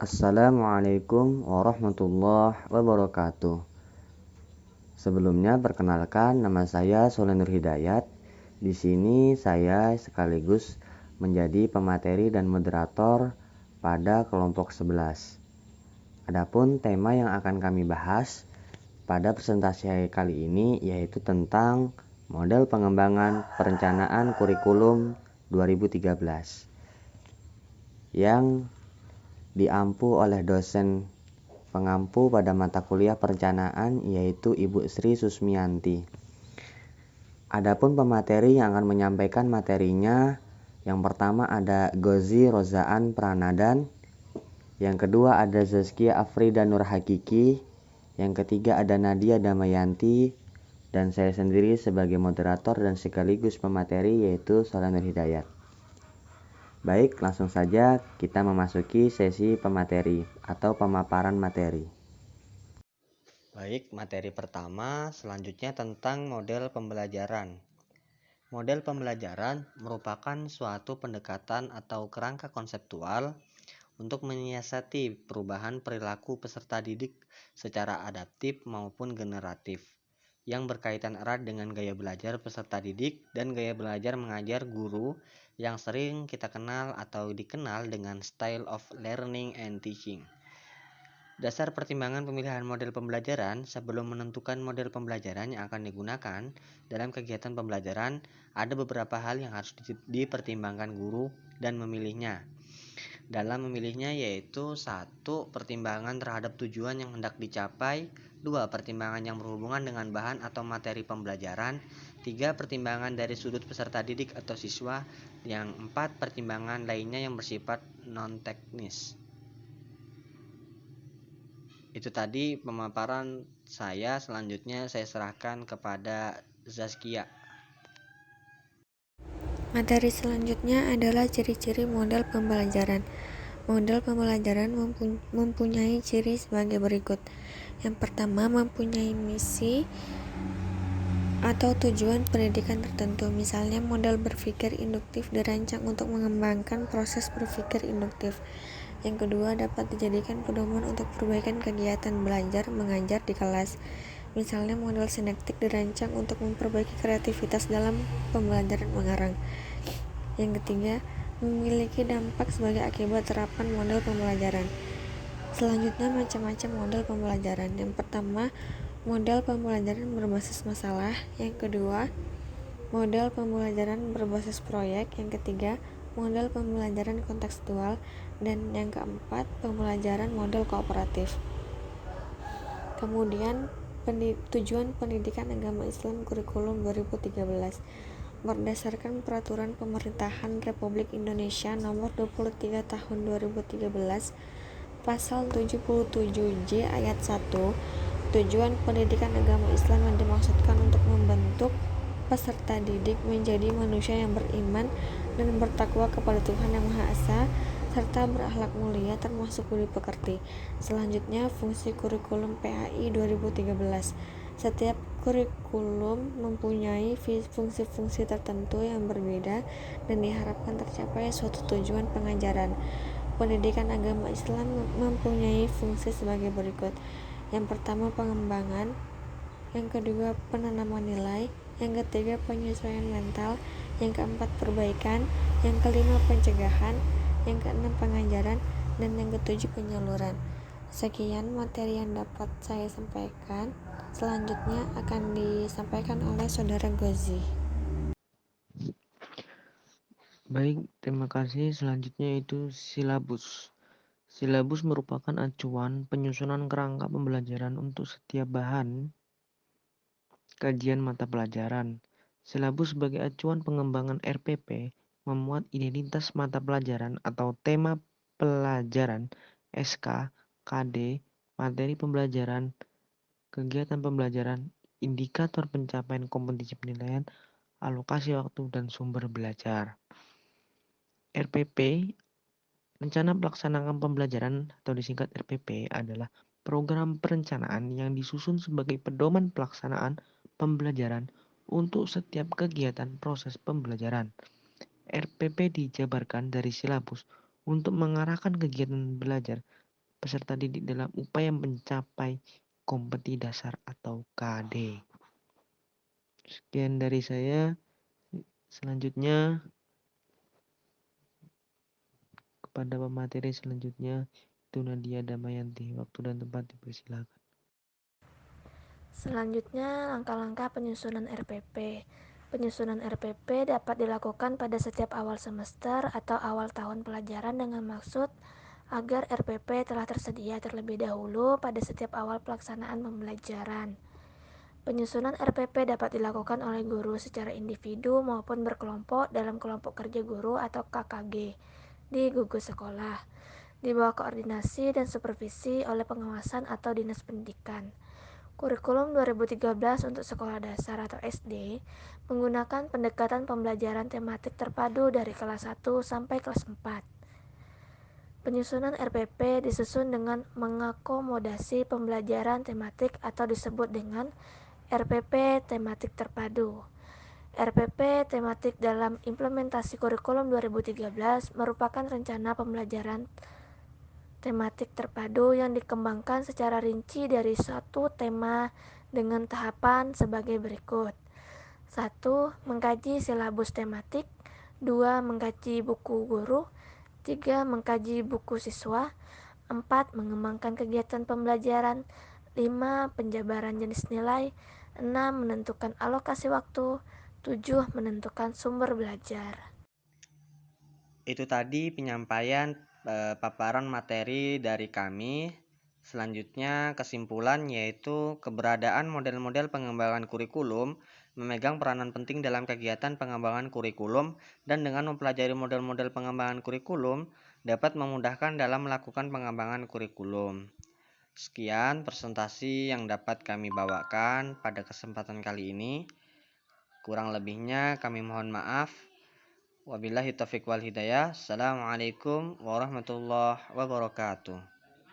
Assalamualaikum warahmatullahi wabarakatuh. Sebelumnya perkenalkan, nama saya Soleh Nur Hidayat. Di sini saya sekaligus menjadi pemateri dan moderator pada kelompok 11. Adapun tema yang akan kami bahas pada presentasi kali ini yaitu tentang model pengembangan perencanaan kurikulum 2013 yang diampu oleh dosen pengampu pada mata kuliah perencanaan yaitu Ibu Sri Susmianti. Adapun pemateri yang akan menyampaikan materinya, yang pertama ada Gozi Rozaan Pranadan, yang kedua ada Zaskia Afrida Nur Hakiki, yang ketiga ada Nadia Damayanti, dan saya sendiri sebagai moderator dan sekaligus pemateri yaitu Soleh Nur Hidayat. Baik, langsung saja kita memasuki sesi pemateri atau pemaparan materi. Baik, materi pertama selanjutnya tentang model pembelajaran. Model pembelajaran merupakan suatu pendekatan atau kerangka konseptual untuk menyiasati perubahan perilaku peserta didik secara adaptif maupun generatif, yang berkaitan erat dengan gaya belajar peserta didik dan gaya belajar mengajar guru yang sering kita kenal atau dikenal dengan style of learning and teaching. Dasar pertimbangan pemilihan model pembelajaran sebelum menentukan model pembelajaran yang akan digunakan dalam kegiatan pembelajaran, ada beberapa hal yang harus dipertimbangkan guru dan memilihnya. Dalam memilihnya yaitu 1. Pertimbangan terhadap tujuan yang hendak dicapai, 2. Pertimbangan yang berhubungan dengan bahan atau materi pembelajaran, 3. Pertimbangan dari sudut peserta didik atau siswa, yang 4. Pertimbangan lainnya yang bersifat non-teknis. Itu tadi pemaparan saya. Selanjutnya saya serahkan kepada Zaskia. Materi selanjutnya adalah ciri-ciri model pembelajaran. Model pembelajaran mempunyai ciri sebagai berikut. Yang pertama, mempunyai misi atau tujuan pendidikan tertentu. Misalnya, model berpikir induktif dirancang untuk mengembangkan proses berpikir induktif. Yang kedua, dapat dijadikan pedoman untuk perbaikan kegiatan belajar mengajar di kelas. Misalnya, model sinektik dirancang untuk memperbaiki kreativitas dalam pembelajaran mengarang. Yang ketiga, memiliki dampak sebagai akibat terapan model pembelajaran. Selanjutnya, macam-macam model pembelajaran. Yang pertama, model pembelajaran berbasis masalah. Yang kedua, model pembelajaran berbasis proyek. Yang ketiga, model pembelajaran kontekstual. Dan yang keempat, pembelajaran model kooperatif. Kemudian, tujuan pendidikan agama Islam kurikulum 2013 berdasarkan Peraturan Pemerintahan Republik Indonesia Nomor 23 Tahun 2013, Pasal 77J Ayat 1, tujuan pendidikan agama Islam yang dimaksudkan untuk membentuk peserta didik menjadi manusia yang beriman dan bertakwa kepada Tuhan Yang Maha Esa serta berakhlak mulia termasuk budi pekerti. Selanjutnya, fungsi kurikulum PAI 2013. Setiap kurikulum mempunyai fungsi-fungsi tertentu yang berbeda dan diharapkan tercapai suatu tujuan pengajaran. Pendidikan agama Islam mempunyai fungsi sebagai berikut. Yang pertama, pengembangan. Yang kedua, penanaman nilai. Yang ketiga, penyesuaian mental. Yang keempat, perbaikan. Yang kelima, pencegahan. Yang keenam, pengajaran. Dan yang ketujuh, penyaluran. Sekian materi yang dapat saya sampaikan. Selanjutnya akan disampaikan oleh Saudara Gozi. Baik, terima kasih. Selanjutnya itu silabus. Silabus merupakan acuan penyusunan kerangka pembelajaran untuk setiap bahan kajian mata pelajaran. Silabus sebagai acuan pengembangan RPP memuat identitas mata pelajaran atau tema pelajaran, SK, KD, materi pembelajaran, kegiatan pembelajaran, indikator pencapaian kompetisi penilaian, alokasi waktu, dan sumber belajar. RPP, Rencana Pelaksanaan Pembelajaran atau disingkat RPP, adalah program perencanaan yang disusun sebagai pedoman pelaksanaan pembelajaran untuk setiap kegiatan proses pembelajaran. RPP dijabarkan dari silabus untuk mengarahkan kegiatan belajar peserta didik dalam upaya mencapai kompetisi dasar atau KD. Sekian dari saya. Selanjutnya kepada pemateri selanjutnya itu Nadia Damayanti. Waktu dan tempat dipersilakan. Selanjutnya, langkah-langkah penyusunan RPP. Penyusunan RPP dapat dilakukan pada setiap awal semester atau awal tahun pelajaran dengan maksud agar RPP telah tersedia terlebih dahulu pada setiap awal pelaksanaan pembelajaran. Penyusunan RPP dapat dilakukan oleh guru secara individu maupun berkelompok dalam kelompok kerja guru atau KKG di gugus sekolah, di bawah koordinasi dan supervisi oleh pengawasan atau dinas pendidikan. Kurikulum 2013 untuk sekolah dasar atau SD menggunakan pendekatan pembelajaran tematik terpadu dari kelas 1 sampai kelas 4. Penyusunan RPP disusun dengan mengakomodasi pembelajaran tematik atau disebut dengan RPP tematik terpadu. RPP tematik dalam implementasi kurikulum 2013 merupakan rencana pembelajaran tematik terpadu yang dikembangkan secara rinci dari satu tema dengan tahapan sebagai berikut. 1. Mengkaji silabus tematik. 2. Mengkaji buku guru. 3. Mengkaji buku siswa. 4. Mengembangkan kegiatan pembelajaran. 5. Penjabaran jenis nilai. 6. Menentukan alokasi waktu. 7. Menentukan sumber belajar. Itu tadi penyampaian paparan materi dari kami. Selanjutnya kesimpulan yaitu keberadaan model-model pengembangan kurikulum memegang peranan penting dalam kegiatan pengembangan kurikulum, dan dengan mempelajari model-model pengembangan kurikulum dapat memudahkan dalam melakukan pengembangan kurikulum. Sekian presentasi yang dapat kami bawakan pada kesempatan kali ini. Kurang lebihnya kami mohon maaf. Wabillahi taufiq wal hidayah. Assalamualaikum warahmatullahi wabarakatuh.